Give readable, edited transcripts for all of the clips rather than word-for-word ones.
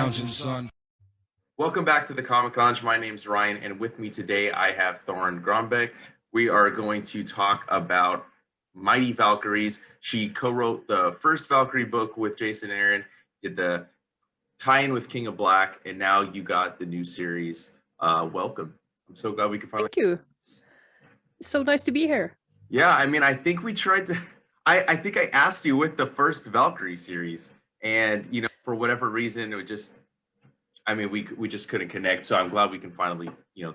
lounging, son. Welcome back to the Comic Lounge. My name's Ryan, and with me today I have Torunn Grønbekk. We are going to talk about Mighty Valkyries. She co-wrote the first Valkyrie book with Jason Aaron, did the tie-in with King of Black, and now you got the new series. Welcome. I'm so glad we could finally. Thank you. So nice to be here. Yeah, I mean, I think we tried to. I think I asked you with the first Valkyrie series, and for whatever reason, it would just. I mean, we just couldn't connect. So I'm glad we can finally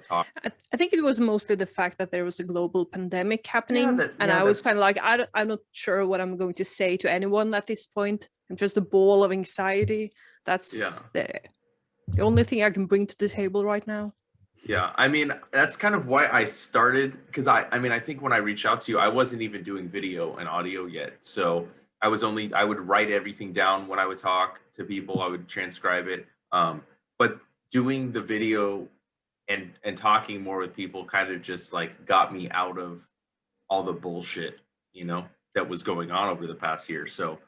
talk. I think it was mostly the fact that there was a global pandemic happening, I was kind of like, I'm not sure what I'm going to say to anyone at this point. I'm just a ball of anxiety. That's the only thing I can bring to the table right now. Yeah, I mean, that's kind of why I started, because I think when I reached out to you, I wasn't even doing video and audio yet. So I would write everything down when I would talk to people. I would transcribe it. But doing the video and talking more with people kind of just like got me out of all the bullshit, that was going on over the past year. So,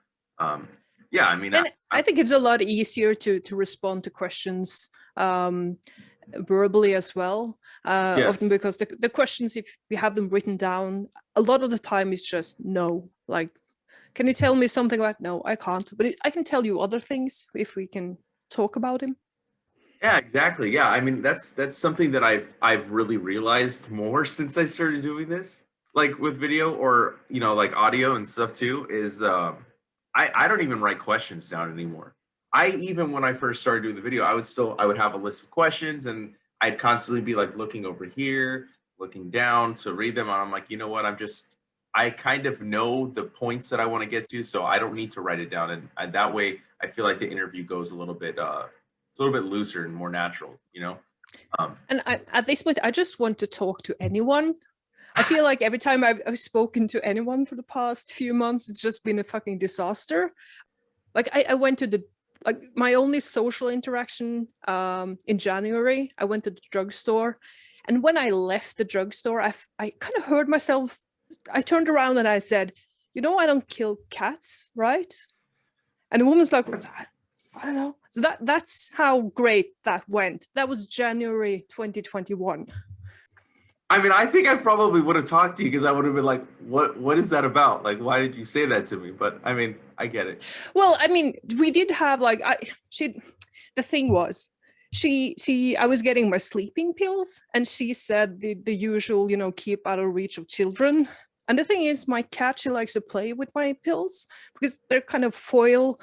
yeah, I mean, I think it's a lot easier to respond to questions verbally as well. Yes. Often because the questions, if we have them written down, a lot of the time it's just no. Like, can you tell me something about? No, I can't. But I can tell you other things if we can talk about him. Yeah, exactly. Yeah, I mean, that's something that I've really realized more since I started doing this, like with video or like audio and stuff too. Is I don't even write questions down anymore. Even when I first started doing the video, I would have a list of questions and I'd constantly be like looking over here, looking down to read them, and I'm like, you know what? I kind of know the points that I want to get to, so I don't need to write it down, and that way I feel like the interview goes a little bit looser and more natural, And at this point, I just want to talk to anyone. I feel like every time I've spoken to anyone for the past few months, it's just been a fucking disaster. Like I went to my only social interaction in January, I went to the drugstore. And when I left the drugstore, I kind of heard myself, I turned around and I said, I don't kill cats, right? And the woman's like, I don't know. So that's how great that went. That was January 2021. I mean, I think I probably would have talked to you because I would have been like, what is that about? Like, why did you say that to me? But I mean, I get it. Well, I mean, we did have the thing was, I was getting my sleeping pills and she said the usual, keep out of reach of children. And the thing is, my cat, she likes to play with my pills because they're kind of foil.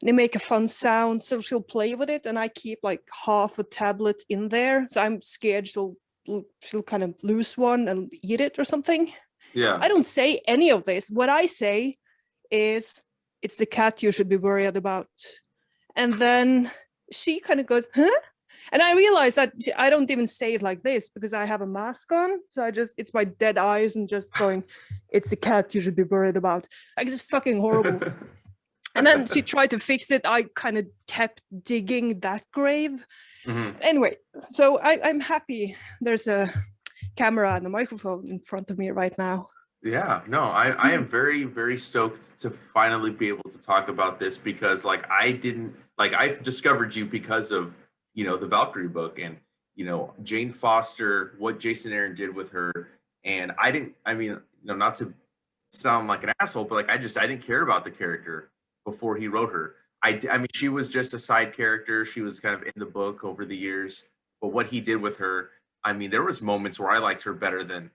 They make a fun sound, so she'll play with it, and I keep like half a tablet in there. So I'm scared she'll kind of lose one and eat it or something. Yeah. I don't say any of this. What I say is, it's the cat you should be worried about. And then she kind of goes, huh? And I realize that I don't even say it like this because I have a mask on. So it's my dead eyes and just going, it's the cat you should be worried about. Like, it's fucking horrible. And then she tried to fix it. I kind of kept digging that grave. Mm-hmm. Anyway, so I'm happy there's a camera and a microphone in front of me right now. Yeah, no, I am very, very stoked to finally be able to talk about this because I discovered you because of, the Valkyrie book and, Jane Foster, what Jason Aaron did with her. And not to sound like an asshole, but I didn't care about the character before he wrote her. I mean, she was just a side character. She was kind of in the book over the years. But what he did with her, I mean, there was moments where I liked her better than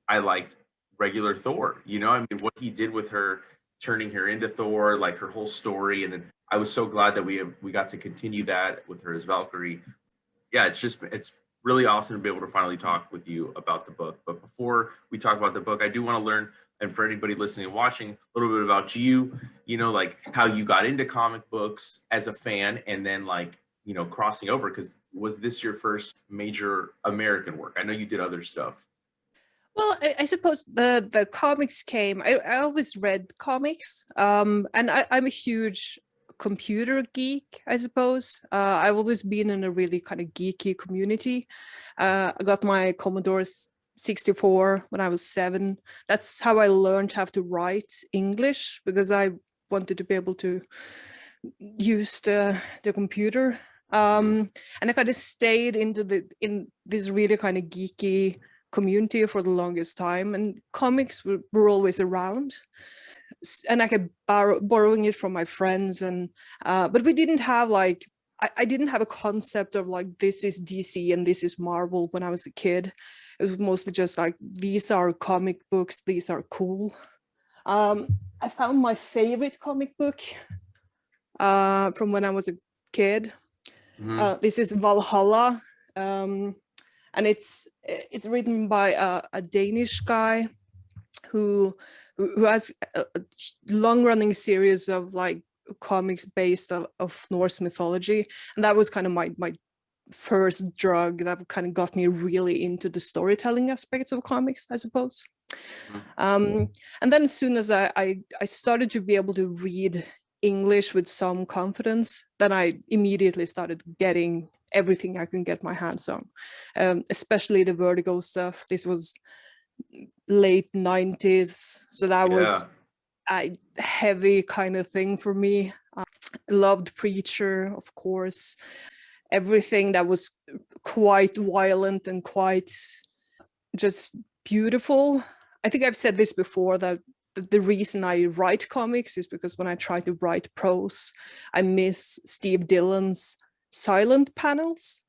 I liked regular Thor. I mean, what he did with her, turning her into Thor, like her whole story. And then I was so glad that we got to continue that with her as Valkyrie. Yeah, it's really awesome to be able to finally talk with you about the book. But before we talk about the book, I do want to learn, and for anybody listening and watching, a little bit about you, like how you got into comic books as a fan and then crossing over, because was this your first major American work? I know you did other stuff. Well, I suppose the comics came, I always read comics, and I'm a huge computer geek, I suppose. I've always been in a really kind of geeky community. I got my Commodore 64 when I was 7. That's how I learned how to write English, because I wanted to be able to use the computer. And I kind of stayed in this really kind of geeky community for the longest time, and comics were always around, and I kept borrowing it from my friends, and but we didn't have like, I didn't have a concept of like, this is DC and this is Marvel when I was a kid. It was mostly just like, these are comic books, these are cool. I found my favorite comic book from when I was a kid. This is Valhalla, and it's written by a Danish guy who has a long-running series of like comics based of Norse mythology, and that was kind of my first drug that kind of got me really into the storytelling aspects of comics, I suppose. And then as soon as I started to be able to read English with some confidence, then I immediately started getting everything I can get my hands on, especially the Vertigo stuff. This was late 90s, so that was a heavy kind of thing for me. Loved Preacher, of course. Everything that was quite violent and quite just beautiful. I think I've said this before, that the reason I write comics is because when I try to write prose, I miss Steve Dillon's silent panels.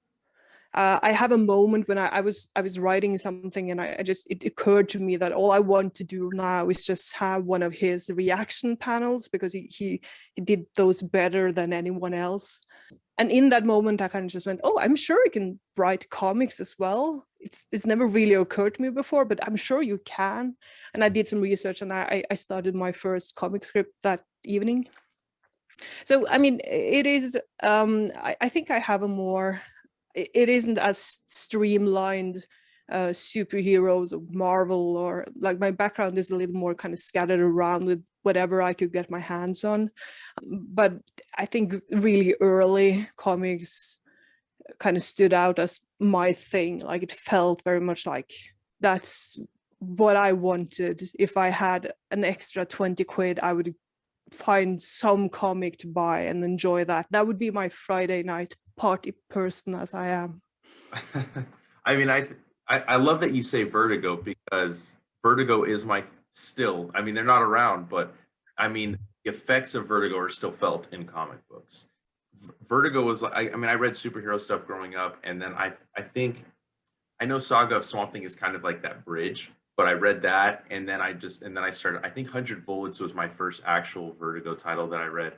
I have a moment when I was writing something, and it occurred to me that all I want to do now is just have one of his reaction panels, because he did those better than anyone else. And in that moment, I kind of just went, oh, I'm sure I can write comics as well. It's never really occurred to me before, but I'm sure you can. And I did some research, and I started my first comic script that evening. So, I mean, it is, I think I have a more, it isn't as streamlined superheroes of Marvel, or like, my background is a little more kind of scattered around with whatever I could get my hands on. But I think really early comics kind of stood out as my thing. Like, it felt very much like that's what I wanted. If I had an extra 20 quid, I would find some comic to buy and enjoy that. That would be my Friday night party person, as I am. I mean, I love that you say Vertigo, because Vertigo is my still. I mean, they're not around, but I mean, the effects of Vertigo are still felt in comic books. Vertigo was like, I mean, I read superhero stuff growing up, and then I think I know Saga of Swamp Thing is kind of like that bridge, but I read that, and then I started. I think 100 Bullets was my first actual Vertigo title that I read,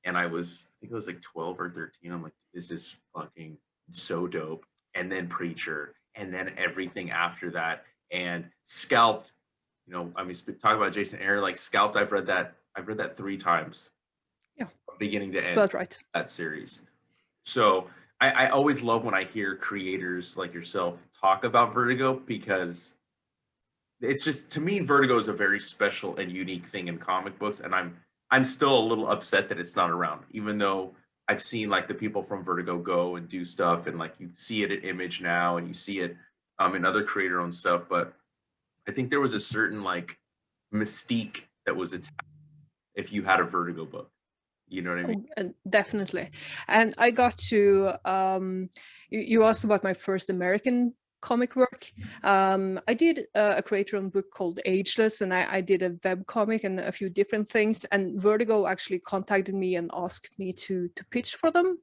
and I think it was like 12 or 13. I'm like, this is fucking so dope. And then Preacher, and then everything after that, and Scalped. You know, I mean, talk about Jason Aaron, like Scalped. I've read that 3 times. Yeah, from beginning to end. that's right. That series. So I always love when I hear creators like yourself talk about Vertigo, because it's just, to me, Vertigo is a very special and unique thing in comic books, and I'm still a little upset that it's not around, even though I've seen like the people from Vertigo go and do stuff, and like you see it at Image now, and you see it in other creator-owned stuff. But I think there was a certain like mystique that was attached if you had a Vertigo book. You know what I mean? Oh, definitely. And I got to, you asked about my first American comic work. I did a creator-owned book called Ageless, and I did a web comic and a few different things. And Vertigo actually contacted me and asked me to pitch for them.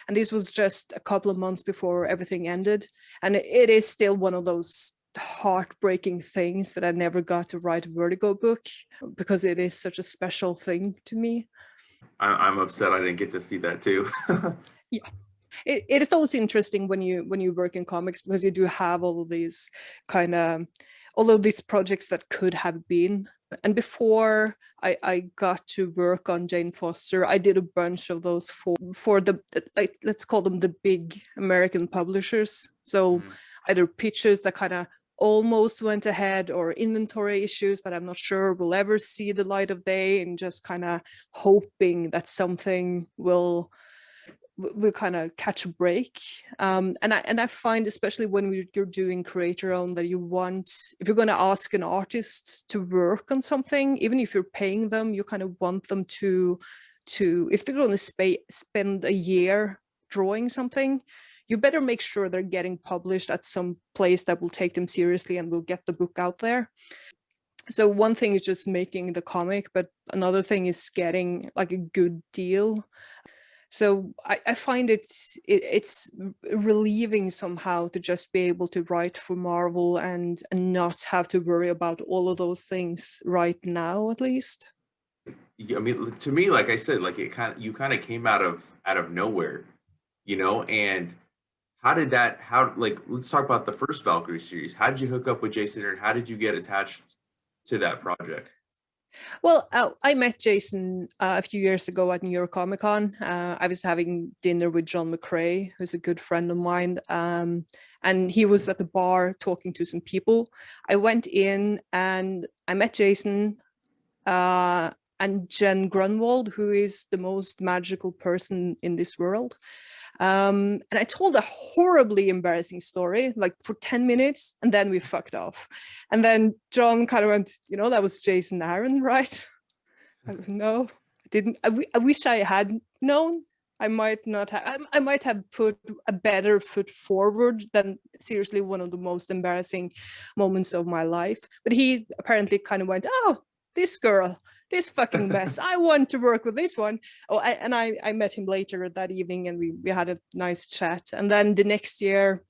And this was just a couple of months before everything ended. And it is still one of those heartbreaking things that I never got to write a Vertigo book, because it is such a special thing to me. I'm upset I didn't get to see that too. Yeah. It is always interesting when you work in comics, because you do have all of these projects that could have been. And before I got to work on Jane Foster, I did a bunch of those for the, like, let's call them the big American publishers. So either pitches that kind of almost went ahead, or inventory issues that I'm not sure will ever see the light of day, and just kind of hoping that something will kind of catch a break. And I find, especially when you're doing creator owned, that if you're going to ask an artist to work on something, even if you're paying them, you kind of want them to if they're going to spend a year drawing something, you better make sure they're getting published at some place that will take them seriously and will get the book out there. So one thing is just making the comic, but another thing is getting like a good deal. So I find it's relieving somehow to just be able to write for Marvel and not have to worry about all of those things right now, at least. I mean, to me, like I said, like you kind of came out of nowhere, and let's talk about the first Valkyrie series. How did you hook up with Jason, and how did you get attached to that project? Well, I met Jason a few years ago at New York Comic Con. I was having dinner with John McCrae, who's a good friend of mine, and he was at the bar talking to some people. I went in and I met Jason and Jen Grunwald, who is the most magical person in this world. And I told a horribly embarrassing story, like for 10 minutes, and then we fucked off. And then John kind of went, that was Jason Aaron, right? I was, no, I didn't. I wish I had known. I might not have. I might have put a better foot forward than seriously one of the most embarrassing moments of my life. But he apparently kind of went, oh, this girl, this fucking mess. I want to work with this one. Oh, I met him later that evening, and we had a nice chat. And then the next year,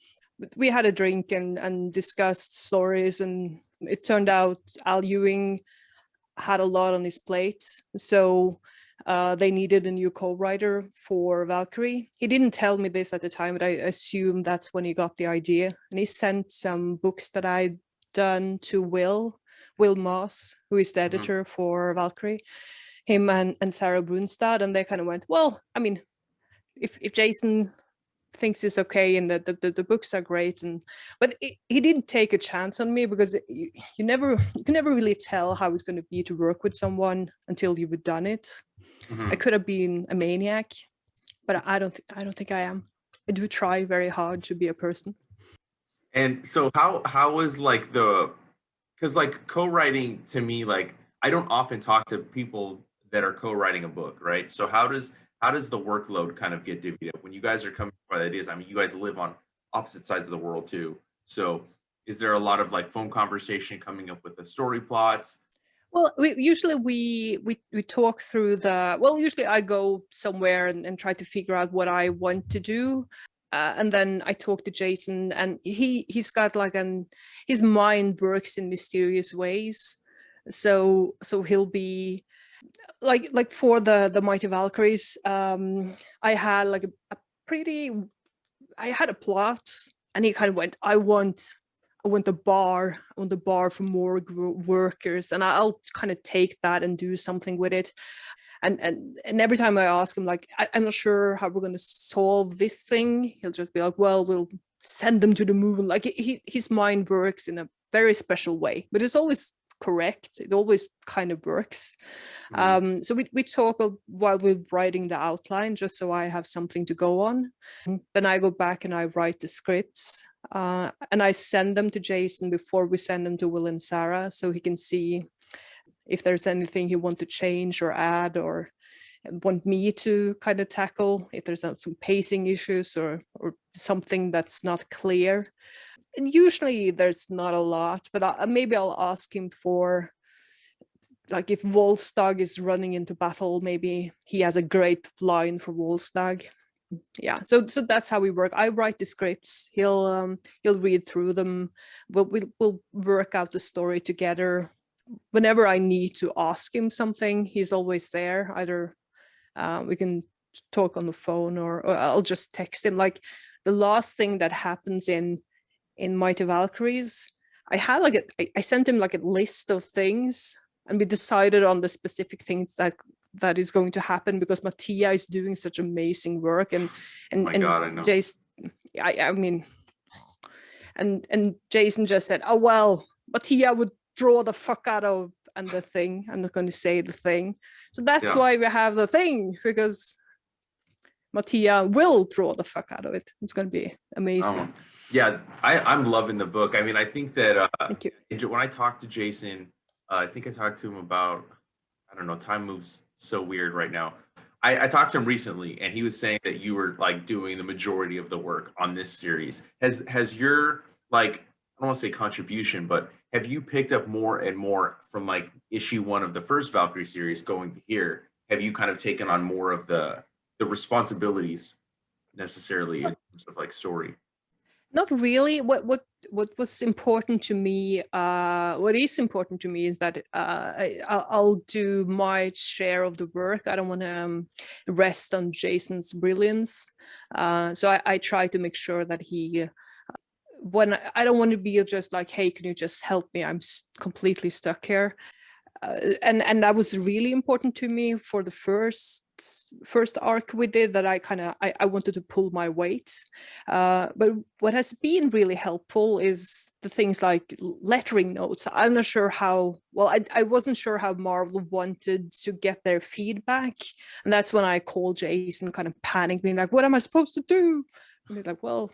we had a drink and discussed stories. And it turned out Al Ewing had a lot on his plate, so they needed a new co-writer for Valkyrie. He didn't tell me this at the time, but I assume that's when he got the idea. And he sent some books that I'd done to Will Moss, who is the editor for Valkyrie, him and Sarah Brunstad, and they kind of went, well, I mean, if Jason thinks it's okay and the books are great, but he didn't take a chance on me, because you can never really tell how it's going to be to work with someone until you've done it. I could have been a maniac, but I don't think I am. I do try very hard to be a person. And so how was like because like co-writing, to me, like I don't often talk to people that are co-writing a book, right? So how does the workload kind of get divvied up when you guys are coming up with ideas? I mean, you guys live on opposite sides of the world too. So is there a lot of like phone conversation coming up with the story plots? Well, usually we talk through usually I go somewhere and try to figure out what I want to do. And then I talk to Jason, and he's got like his mind works in mysterious ways. So he'll be like for the Mighty Valkyries, I had like I had a plot, and he kind of went, I want a bar. I want the bar for more workers, and I'll kind of take that and do something with it. And every time I ask him, like, I'm not sure how we're going to solve this thing, he'll just be like, well, we'll send them to the moon. Like his mind works in a very special way, but it's always correct. It always kind of works. So we talk while we're writing the outline, just so I have something to go on. Then I go back and I write the scripts, and I send them to Jason before we send them to Will and Sarah, so he can see if there's anything he want to change or add, or want me to kind of tackle, if there's some pacing issues or something that's not clear. And usually there's not a lot, but maybe I'll ask him for, like, if Volstagg is running into battle, maybe he has a great line for Volstagg. Yeah, so that's how we work. I write the scripts, he'll read through them, we'll work out the story together. Whenever I need to ask him something, he's always there. Either we can talk on the phone, or I'll just text him. Like the last thing that happens in Mighty Valkyries, I sent him like a list of things, and we decided on the specific things that is going to happen, because Mattia is doing such amazing work, and God, I know. Jason, I mean, and Jason just said, oh well, Mattia would draw the fuck out of and the thing. I'm not going to say the thing. So that's why we have the thing, because Mattia will draw the fuck out of it. It's going to be amazing. Yeah, I'm loving the book. I mean, I think that Thank you. When I talked to Jason, I think I talked to him about, I don't know, time moves so weird right now. I talked to him recently, and he was saying that you were like doing the majority of the work on this series. Has your like, I don't want to say contribution, but have you picked up more and more from like issue 1 of the first Valkyrie series going to here? Have you kind of taken on more of the responsibilities necessarily in terms of like story? Not really. What was important to me, what is important to me is that I'll do my share of the work. I don't want to rest on Jason's brilliance. So I try to make sure that he, when I don't want to be just like, hey, can you just help me? I'm completely stuck here. And that was really important to me for the first arc we did, that I wanted to pull my weight. But what has been really helpful is the things like lettering notes. I'm not sure how well, I wasn't sure how Marvel wanted to get their feedback, and that's when I called Jason, kind of panicked, being like, what am I supposed to do? And he's like, well,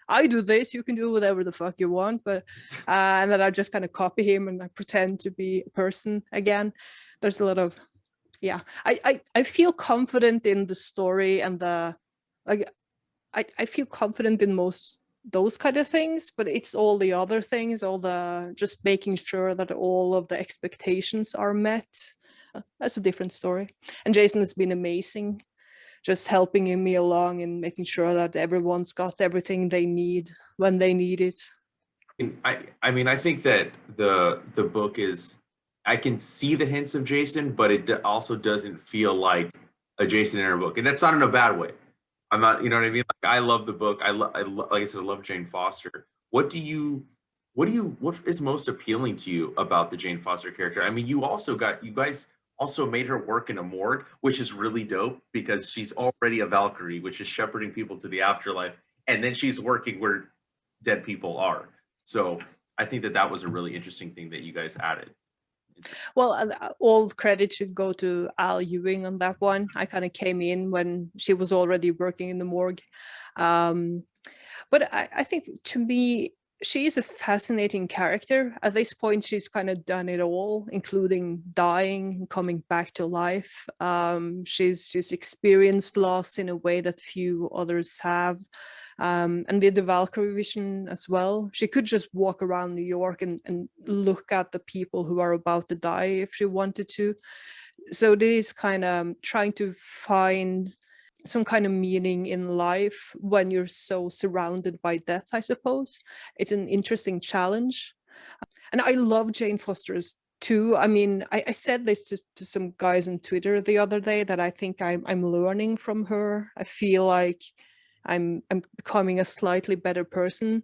I do this, you can do whatever the fuck you want. But and then I just kind of copy him and I pretend to be a person again. There's a lot of, yeah, I feel confident in the story and the, like, I feel confident in most those kind of things, but it's all the other things, all the just making sure that all of the expectations are met. That's a different story. And Jason has been amazing, just helping me along and making sure that everyone's got everything they need when they need it. I mean, I think that the book is, I can see the hints of Jason, but it also doesn't feel like a Jason Aaron book, and that's not in a bad way. I'm not, you know what I mean? Like, I love the book. Like I said, I love Jane Foster. What is most appealing to you about the Jane Foster character? I mean, you guys also made her work in a morgue, which is really dope because she's already a Valkyrie, which is shepherding people to the afterlife, and then she's working where dead people are. So I think that was a really interesting thing that you guys added. Well, all credit should go to Al Ewing on that one. I kind of came in when she was already working in the morgue. But I think, to me, she is a fascinating character. At this point, she's kind of done it all, including dying and coming back to life. She's experienced loss in a way that few others have. And did the Valkyrie vision as well. She could just walk around New York and look at the people who are about to die if she wanted to. So it is kind of trying to find some kind of meaning in life when you're so surrounded by death, I suppose. It's an interesting challenge. And I love Jane Foster's too. I mean, I said this to some guys on Twitter the other day, that I think I'm learning from her. I feel like I'm becoming a slightly better person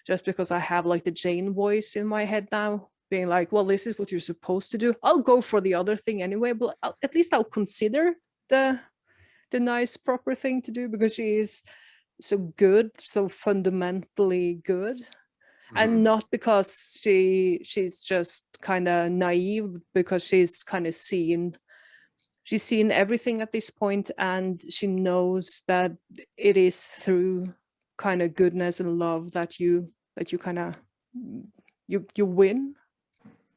just because I have like the Jane voice in my head now, being like, well, this is what you're supposed to do. I'll go for the other thing anyway, but at least I'll consider the nice proper thing to do, because she is so good, so fundamentally good. And not because she's just kind of naive, because she's kind of seen everything at this point, and she knows that it is through kind of goodness and love that you kind of you win.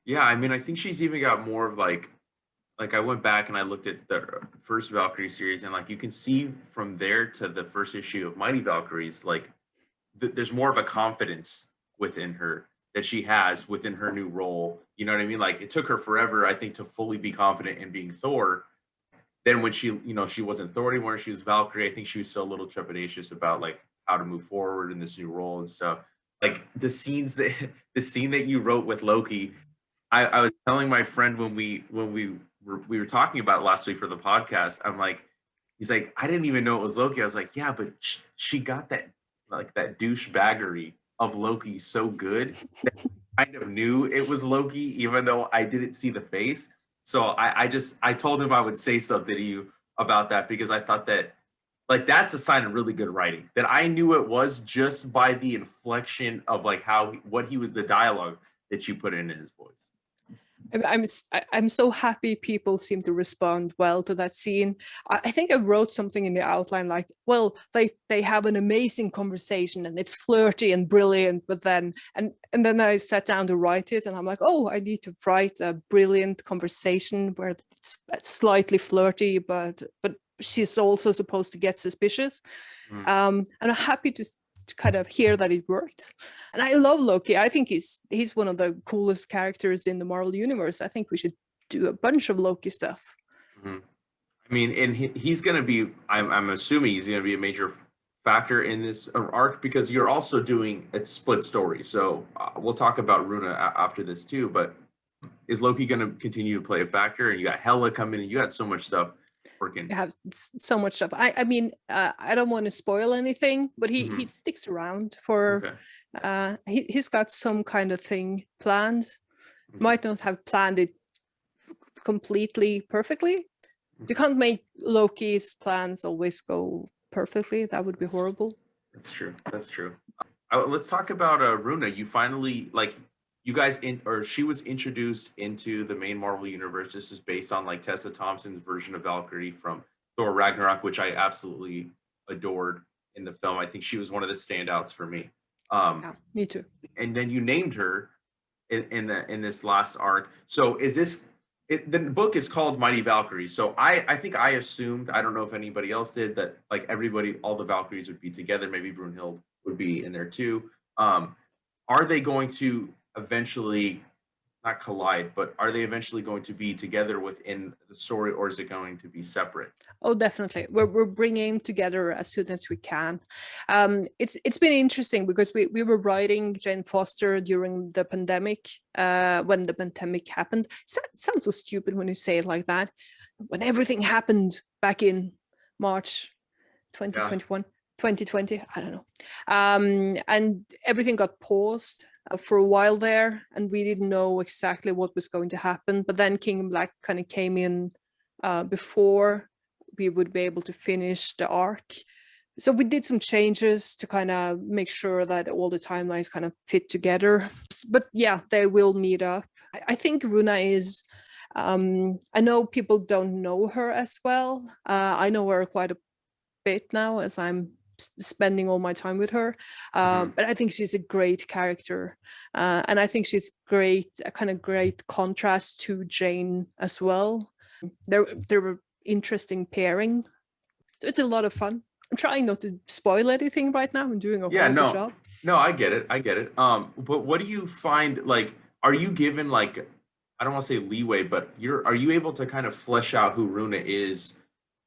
Yeah, I mean, I think she's even got more of like I went back and I looked at the first Valkyrie series, and like you can see from there to the first issue of Mighty Valkyries, like there's more of a confidence within her that she has within her new role. You know what I mean? Like, it took her forever, I think, to fully be confident in being Thor. Then when she wasn't Thor anymore, she was Valkyrie. I think she was still a little trepidatious about like how to move forward in this new role and stuff. Like the scene that you wrote with Loki, I was telling my friend when we were talking about it last week for the podcast. I'm like, he's like, I didn't even know it was Loki. I was like, yeah, but she got that, like, that douchebaggery of Loki so good that I kind of knew it was Loki, even though I didn't see the face. So I told him I would say something to you about that, because I thought that, like, that's a sign of really good writing, that I knew it was just by the inflection of like what he was, the dialogue that you put in his voice. I'm so happy people seem to respond well to that scene. I think I wrote something in the outline like, well, they have an amazing conversation and it's flirty and brilliant, but then and then I sat down to write it, and I'm like, oh, I need to write a brilliant conversation where it's slightly flirty, but she's also supposed to get suspicious. Mm. And I'm happy to kind of hear that it worked. And I love Loki. I think he's one of the coolest characters in the Marvel universe. I think we should do a bunch of Loki stuff. Mhm. I mean, and he's going to be, I'm assuming he's going to be a major factor in this arc, because you're also doing a split story. So we'll talk about Runa after this too, but is Loki going to continue to play a factor? And you got Hela coming, and you got so much stuff working. You have so much stuff. I mean, I don't want to spoil anything, but he Mhm. sticks around for, Okay. he's got some kind of thing planned. Okay. Might not have planned it completely perfectly. You can't make Loki's plans always go perfectly. That would be horrible. That's true. That's true. Let's talk about Runa. You finally, like, you guys she was introduced into the main Marvel universe. This is based on like Tessa Thompson's version of Valkyrie from Thor Ragnarok, which I absolutely adored in the film. I think she was one of the standouts for me. Yeah, me too. And then you named her in this last arc. So is this the book is called Mighty Valkyries. So I think I assumed, I don't know if anybody else did, that like everybody, all the Valkyries would be together. Maybe Brunhild would be in there too. Are they going to eventually not collide, but are they eventually going to be together within the story, or is it going to be separate? Oh, definitely. We're bringing together as soon as we can. It's been interesting because we were writing Jane Foster during the pandemic, when the pandemic happened. Sounds so stupid when you say it like that. When everything happened back in March 2021, 2020, I don't know. And everything got paused for a while there, and we didn't know exactly what was going to happen. But then King in Black kind of came in before we would be able to finish the arc. So we did some changes to kind of make sure that all the timelines kind of fit together. But yeah, they will meet up. I think Runa is, I know people don't know her as well. I know her quite a bit now, as I'm spending all my time with her. But I think she's a great character. And I think she's great, a kind of great contrast to Jane as well. They're interesting pairing. So it's a lot of fun. I'm trying not to spoil anything right now. I'm doing a horrible job. No, I get it. But what do you find, like, are you given, like, I don't want to say leeway, but are you able to kind of flesh out who Runa is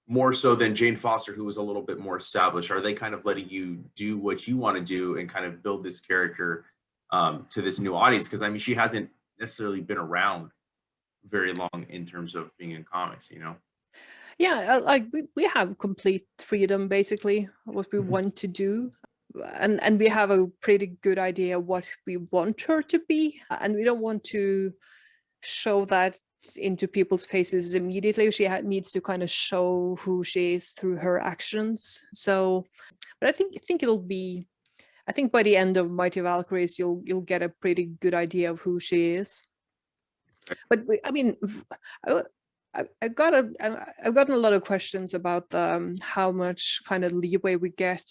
more so than Jane Foster, who was a little bit more established? Are they kind of letting you do what you want to do and kind of build this character to this new audience? Because I mean, she hasn't necessarily been around very long in terms of being in comics, you know? Yeah, like we have complete freedom, basically, what we want to do. And we have a pretty good idea what we want her to be. And we don't want to show that into people's faces immediately. She needs to kind of show who she is through her actions. So, but I think it'll be, I think by the end of Mighty Valkyries, you'll get a pretty good idea of who she is. But I mean, I've gotten a lot of questions about how much kind of leeway we get,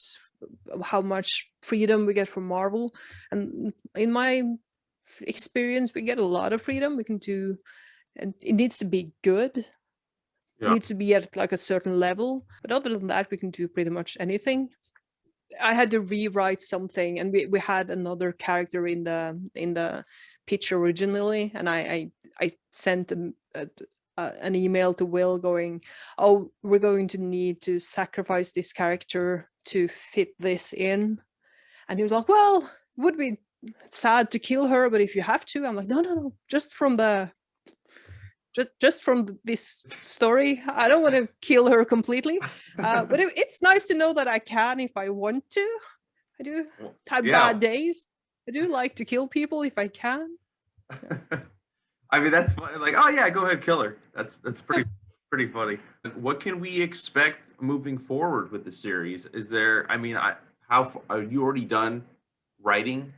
how much freedom we get from Marvel, and in my experience, we get a lot of freedom. We can do, and it needs to be good. It needs to be at like a certain level, but other than that, we can do pretty much anything. I had to rewrite something, and we had another character in the pitch originally, and I sent an email to Will going, oh, we're going to need to sacrifice this character to fit this in. And he was like, well, it would be sad to kill her, but if you have to. I'm like, no, just from this story, I don't want to kill her completely. But it's nice to know that I can if I want to. I do have bad days. I do like to kill people if I can. Yeah. I mean, that's funny. Like, oh yeah, go ahead, kill her. That's pretty funny. What can we expect moving forward with the series? Is there? I mean, how are you already done writing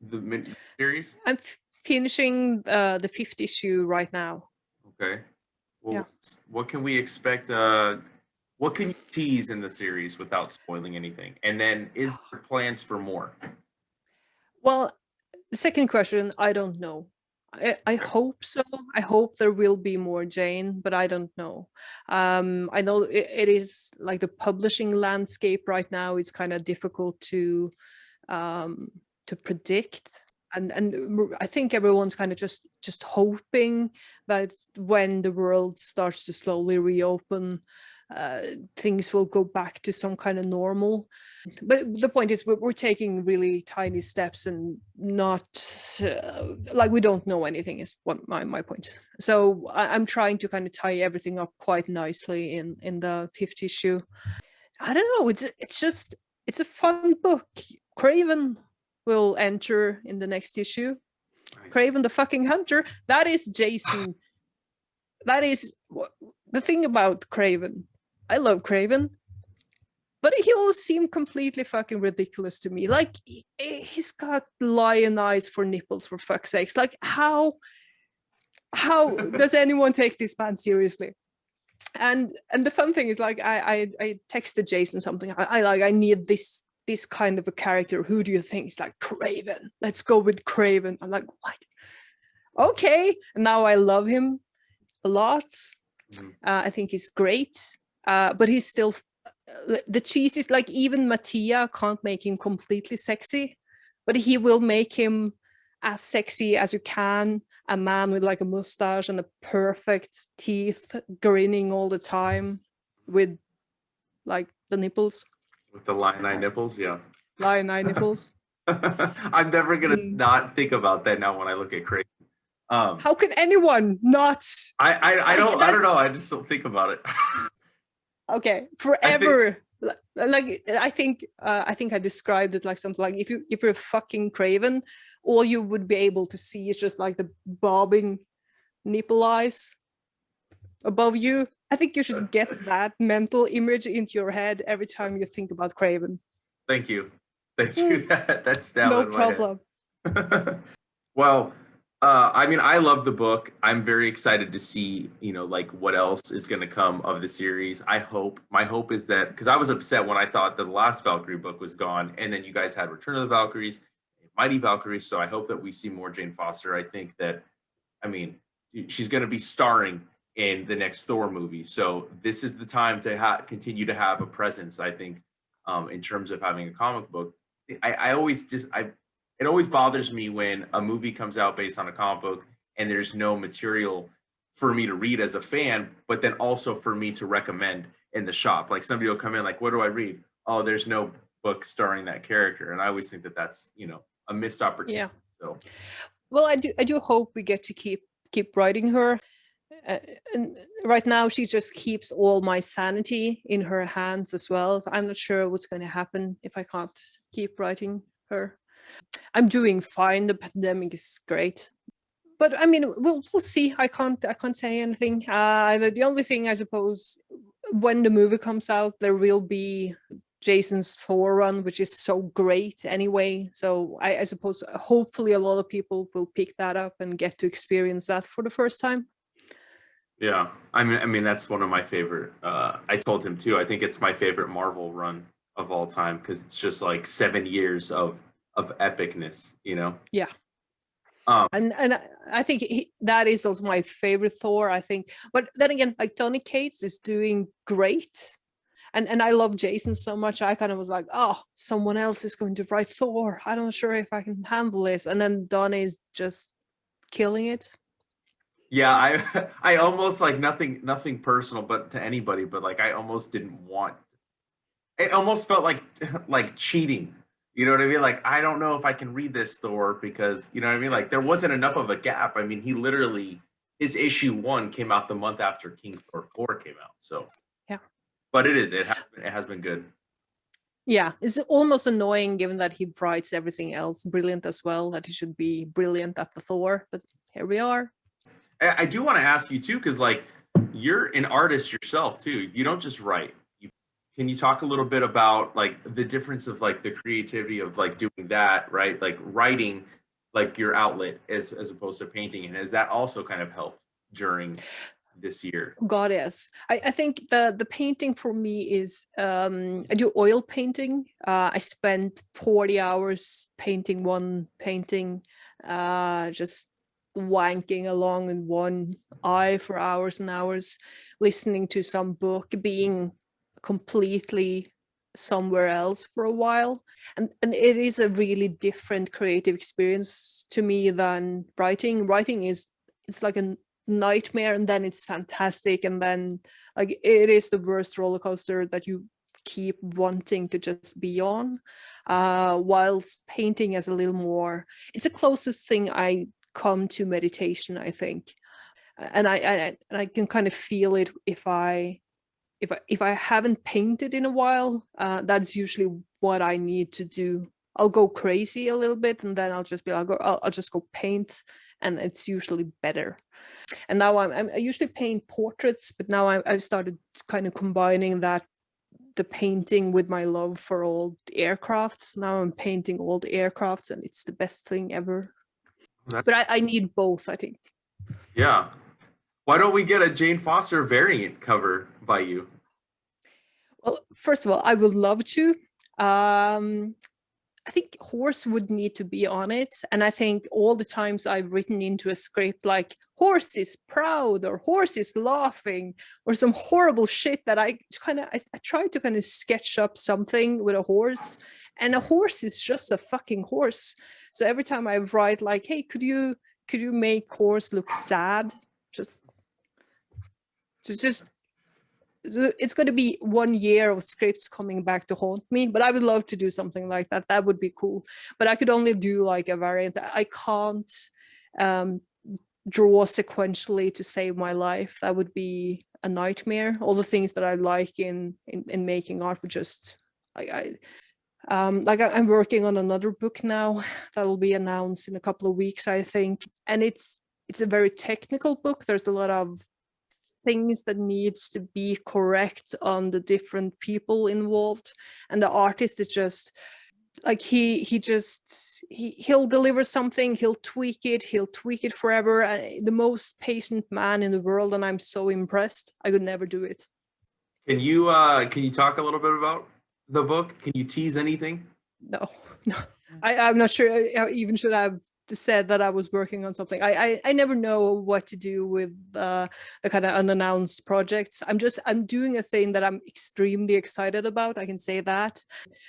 the series? I'm finishing the 5th issue right now. Okay. Well, what can we expect? What can you tease in the series without spoiling anything? And then, is there plans for more? Well, the second question, I don't know. I hope so. I hope there will be more Jane, but I don't know. I know it is like the publishing landscape right now is kind of difficult to predict. And I think everyone's kind of just hoping that when the world starts to slowly reopen, things will go back to some kind of normal. But the point is, we're taking really tiny steps and not like we don't know anything. Is what my point. So I'm trying to kind of tie everything up quite nicely in the 5th issue. I don't know. It's a fun book. Craven will enter in the next issue. Nice. Craven the fucking Hunter. That is Jason. That is the thing about Craven. I love Craven, but he always seemed completely fucking ridiculous to me. Like, he's got lion eyes for nipples, for fuck's sakes. Like, how does anyone take this man seriously? And the fun thing is, like, I texted Jason something. I need this kind of a character. Who do you think? He's like, Craven. Let's go with Craven. I'm like, what? Okay. And now I love him a lot. I think he's great. But he's still the cheese is like, even Mattia can't make him completely sexy, but he will make him as sexy as you can. A man with like a mustache and a perfect teeth, grinning all the time with like the nipples. With the lion eye nipples, yeah. Lion eye nipples. I'm never gonna not think about that now when I look at Craven. How can anyone not? I don't know. I just don't think about it. Okay, forever. I think I described it like something like, if you're fucking Craven, all you would be able to see is just like the bobbing nipple eyes above you. I think you should get that mental image into your head every time you think about Craven. Thank you. That's now no problem. Well, I mean, I love the book. I'm very excited to see, like what else is going to come of the series. My hope is that, because I was upset when I thought that the last Valkyrie book was gone, and then you guys had Return of the Valkyries, Mighty Valkyries. So I hope that we see more Jane Foster. I think that, she's going to be starring in the next Thor movie. So this is the time to continue to have a presence, I think, in terms of having a comic book. It always bothers me when a movie comes out based on a comic book and there's no material for me to read as a fan, but then also for me to recommend in the shop. Like, somebody will come in like, what do I read? Oh, there's no book starring that character. And I always think that that's, a missed opportunity. Yeah. So, well, I do hope we get to keep writing her. And right now she just keeps all my sanity in her hands as well. So I'm not sure what's going to happen if I can't keep writing her. I'm doing fine. The pandemic is great, but we'll see. I can't say anything. The only thing, I suppose, when the movie comes out, there will be Jason's Thor run, which is so great anyway. So I suppose hopefully a lot of people will pick that up and get to experience that for the first time. Yeah, I mean that's one of my favorite. I told him too. I think it's my favorite Marvel run of all time, because it's just like 7 years of epicness, Yeah. And I think that is also my favorite Thor, I think. But then again, like, Tony Cates is doing great. And I love Jason so much. I kind of was like, oh, someone else is going to write Thor. I'm not sure if I can handle this. And then Donnie is just killing it. Yeah, I almost, like, nothing personal, but to anybody, but like, I almost didn't want. It almost felt like cheating. You know what I mean? Like, I don't know if I can read this Thor, because, you know what I mean? Like, there wasn't enough of a gap. I mean, he literally, his issue 1 came out the month after King Thor 4 came out. So yeah, but it has been good. Yeah, it's almost annoying, given that he writes everything else brilliant as well, that he should be brilliant at the Thor. But here we are. I do want to ask you too, because like, you're an artist yourself too. You don't just write. Can you talk a little bit about like the difference of like the creativity of like doing that, right? Like writing, like your outlet as opposed to painting, and has that also kind of helped during this year? God, yes. I think the painting for me is, I do oil painting. I spent 40 hours painting one painting, just wanking along in one eye for hours and hours, listening to some book, being completely somewhere else for a while. And it is a really different creative experience to me than writing. Writing is, it's like a nightmare, and then it's fantastic, and then like it is the worst roller coaster that you keep wanting to just be on. Whilst painting is a little more, it's the closest thing I come to meditation, I think. And I can kind of feel it if I haven't painted in a while. That's usually what I need to do. I'll go crazy a little bit, and then I'll just be like, I'll just go paint, and it's usually better. And now I usually paint portraits, but now I've started kind of combining the painting with my love for old aircrafts. Now I'm painting old aircrafts, and it's the best thing ever. But I need both, I think. Yeah. Why don't we get a Jane Foster variant cover by you? Well, first of all, I would love to. I think horse would need to be on it. And I think all the times I've written into a script like horse is proud or horse is laughing or some horrible shit that I try to kind of sketch up something with a horse, and a horse is just a fucking horse. So every time I write like, hey, could you make horse look sad? Just it's going to be 1 year of scripts coming back to haunt me, but I would love to do something like that. That would be cool. But I could only do like a variant. I can't draw sequentially to save my life. That would be a nightmare. All the things that I like in making art would just I'm working on another book now that will be announced in a couple of weeks, I think. And it's a very technical book. There's a lot of things that needs to be correct on the different people involved, and the artist is just like he'll deliver something, he'll tweak it forever. The most patient man in the world, and I'm so impressed. I could never do it. Can you talk a little bit about the book? Can you tease anything? No. I'm not sure I even should have said that I was working on something. I never know what to do with the kind of unannounced projects. I'm doing a thing that I'm extremely excited about. I can say that.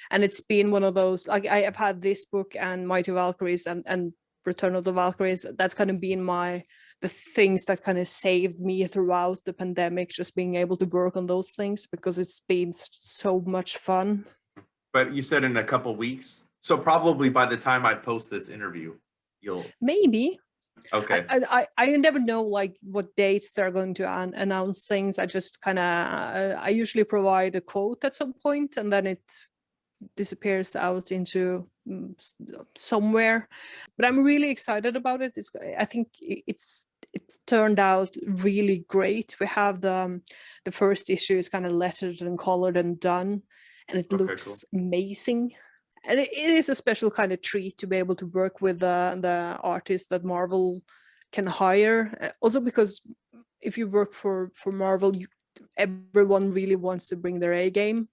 And it's been one of those, like I have had this book and Mighty Valkyries and Return of the Valkyries. That's kind of been the things that kind of saved me throughout the pandemic, just being able to work on those things because it's been so much fun. But you said in a couple weeks, so probably by the time I post this interview, you'll maybe. Okay. I never know like what dates they're going to announce things. I just kind of I usually provide a quote at some point, and then it disappears out into somewhere. But I'm really excited about it. I think it turned out really great. We have the first issue is kind of lettered and colored and done, and it looks amazing. And it is a special kind of treat to be able to work with the artists that Marvel can hire. Also because if you work for Marvel, everyone really wants to bring their A game.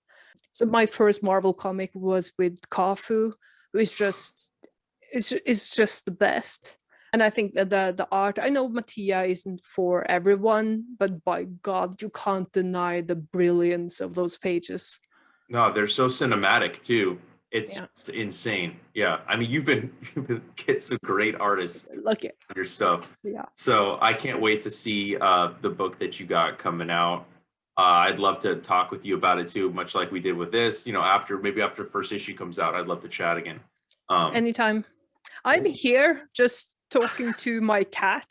So my first Marvel comic was with Kafu, who is just the best. And I think that the art, I know Mattia isn't for everyone, but by God, you can't deny the brilliance of those pages. No, they're so cinematic too. It's insane. Yeah. I mean, you've been get some great artists on your stuff. Yeah. So I can't wait to see the book that you got coming out. I'd love to talk with you about it too, much like we did with this. After first issue comes out, I'd love to chat again. Anytime. I'm here just talking to my cat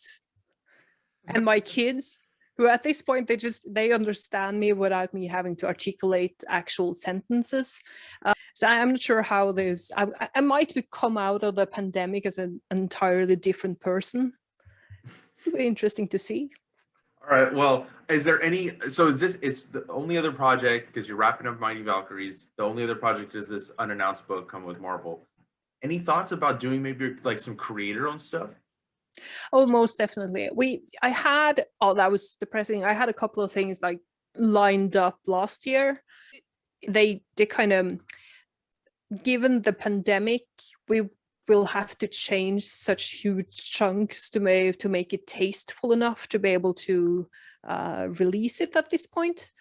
and my kids, who at this point they understand me without me having to articulate actual sentences. So I'm not sure how this. I might come out of the pandemic as an entirely different person. It'll be interesting to see. All right. Well, is there any? So is the only other project, because you're wrapping up Mighty Valkyries? The only other project is this unannounced book come with Marvel. Any thoughts about doing maybe like some creator-owned stuff? Oh, most definitely. That was depressing. I had a couple of things like lined up last year. They kind of, given the pandemic, we will have to change such huge chunks to make it tasteful enough to be able to release it at this point,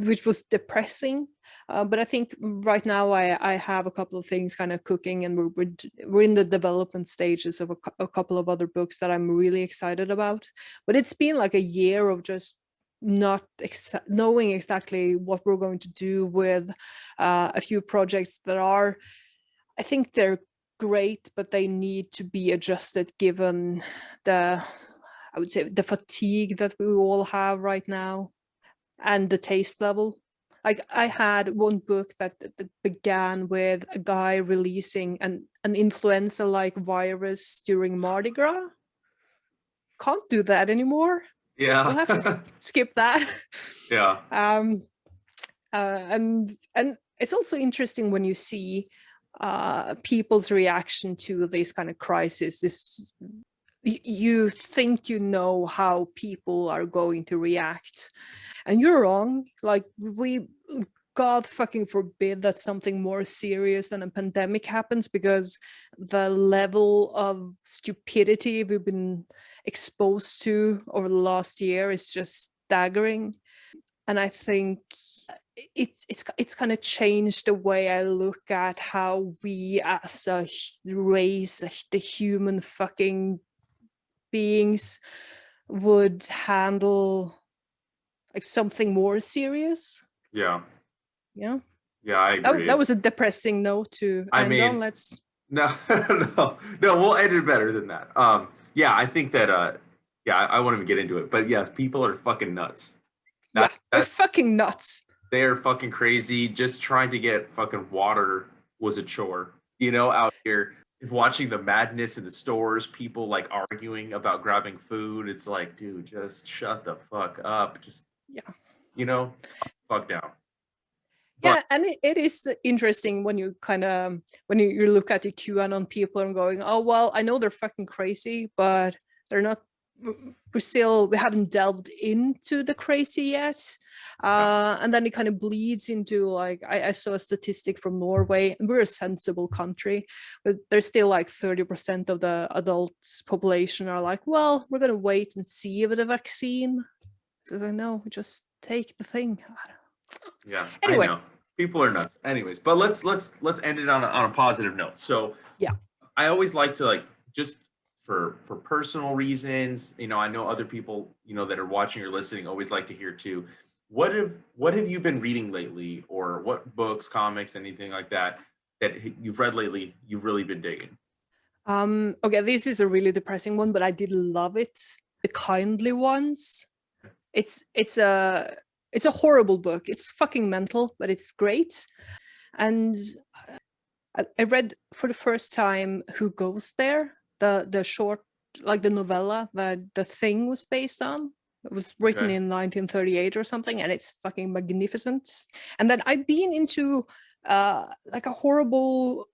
which was depressing. But I think right now I have a couple of things kind of cooking, and we're in the development stages of a couple of other books that I'm really excited about. But it's been like a year of just not knowing exactly what we're going to do with a few projects that are, I think they're great, but they need to be adjusted given I would say the fatigue that we all have right now and the taste level. Like I had one book that began with a guy releasing an influenza-like virus during Mardi Gras. Can't do that anymore. Yeah. We'll have to skip that. Yeah. And it's also interesting when you see people's reaction to this kind of crisis. You think you know how people are going to react, and you're wrong. Like God fucking forbid that something more serious than a pandemic happens, because the level of stupidity we've been exposed to over the last year is just staggering. And I think it's kind of changed the way I look at how we as a race, the human fucking beings, would handle like something more serious. Yeah. Yeah. Yeah, I agree. That was a depressing note to end on. Let's no, we'll end it better than that. Yeah, I think that yeah, I won't even get into it, but yeah, people are fucking nuts. They're fucking nuts. They are fucking crazy. Just trying to get fucking water was a chore, out here. Watching the madness in the stores, people like arguing about grabbing food. It's like, dude, just shut the fuck up. Just, fuck down. Yeah, and it is interesting when you when you look at the QAnon people and going, oh, well, I know they're fucking crazy, but they're not, we haven't delved into the crazy yet. And then it kind of bleeds into like, I saw a statistic from Norway, and we're a sensible country, but there's still like 30% of the adult population are like, well, we're going to wait and see with the vaccine. So I know, just take the thing. Yeah. Anyway. I know. People are nuts. Anyways, but let's end it on a positive note. So yeah, I always like to just for personal reasons, I know other people, that are watching or listening always like to hear too. What have you been reading lately, or what books, comics, anything like that you've read lately you've really been digging? Okay, this is a really depressing one, but I did love it. The Kindly Ones. It's a horrible book. It's fucking mental, but it's great. And I read for the first time Who Goes There, the short, like the novella that The Thing was based on. It was written in 1938 or something, and it's fucking magnificent. And then I've been into like a horrible,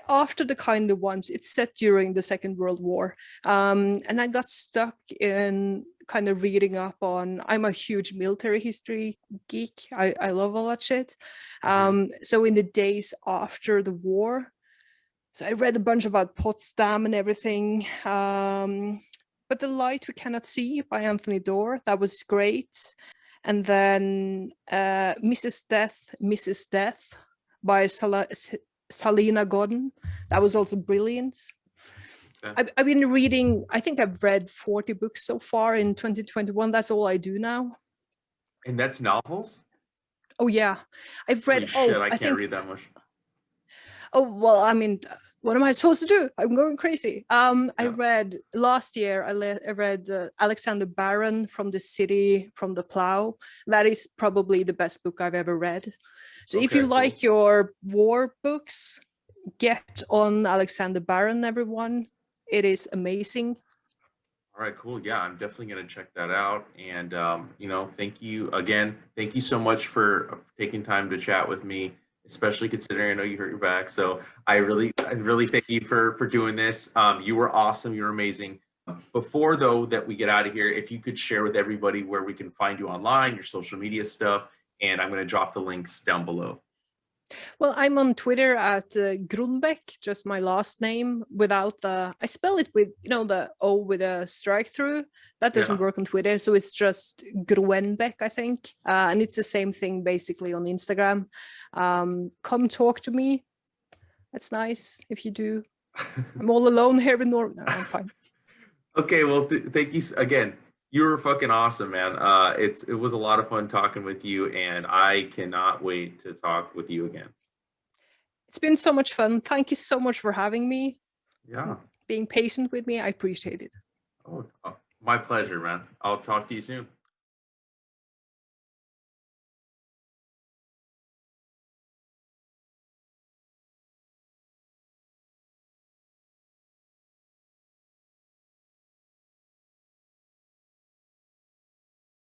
after The Kindly Ones, it's set during the Second World War. And I got stuck in kind of reading up on, I'm a huge military history geek. I love all that shit. So in the days after the war, so I read a bunch about Potsdam and everything. But The Light We Cannot See by Anthony Doerr, that was great. And then Mrs. Death by Salina Godden, that was also brilliant. Okay. I've been reading, I think I've read 40 books so far in 2021. That's all I do now. And that's novels? Oh yeah, I've read. Holy shit, I can't read that much. Oh well, I mean, what am I supposed to do? I'm going crazy. I read last year. I read Alexander Barron, From the City, From the Plow. That is probably the best book I've ever read. So if you like your war books, get on Alexander Barron, everyone. It is amazing. All right, cool. Yeah, I'm definitely going to check that out. And, thank you again. Thank you so much for taking time to chat with me, especially considering I know you hurt your back. So I really thank you for doing this. You were awesome. You were amazing. Before, though, that we get out of here, if you could share with everybody where we can find you online, your social media stuff, and I'm going to drop the links down below. Well, I'm on Twitter at Grønbekk, just my last name without the. I spell it with the O with a strike through. That doesn't Yeah. work on Twitter, so it's just Grønbekk, I think, and it's the same thing basically on Instagram. Come talk to me. That's nice if you do. I'm all alone here in Norway. No, I'm fine. Okay, well, thank you again. You were fucking awesome, man. It was a lot of fun talking with you, and I cannot wait to talk with you again. It's been so much fun. Thank you so much for having me. Yeah. Being patient with me. I appreciate it. Oh, my pleasure, man. I'll talk to you soon.